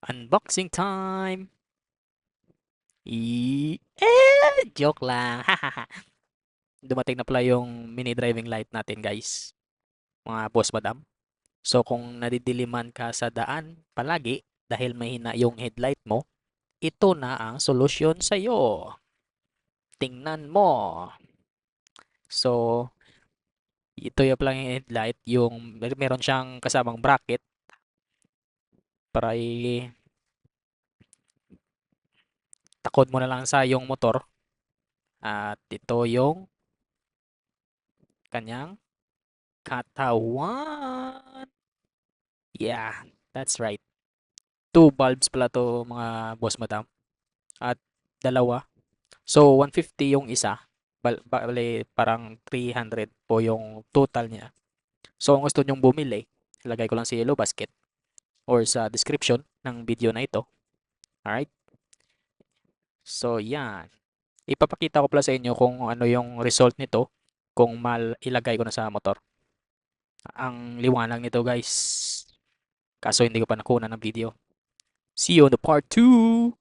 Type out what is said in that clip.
Unboxing time! Joke lang. Dumating na pala yung mini driving light natin, guys. Mga boss madam. So, kung nadidiliman ka sa daan palagi dahil mahina yung headlight mo, ito na ang solusyon sa'yo. Tingnan mo. So, ito yung pala yung headlight. Meron siyang kasamang bracket para takod mo na lang sa yung motor. At ito yung kanyang katawan. Yeah, that's right. Two bulbs pala to mga boss madam. At dalawa. So, 150 yung isa. Bale, parang 300 po yung total niya. So, kung gusto nyong bumili, ilagay ko lang sa yellow basket or sa description ng video na ito. Alright? So, yan. Ipapakita ko pala sa inyo kung ano yung result nito kung ilagay ko na sa motor. Ang liwanag nito, guys. Kaso hindi ko pa nakuha ng video. See you on the part 2!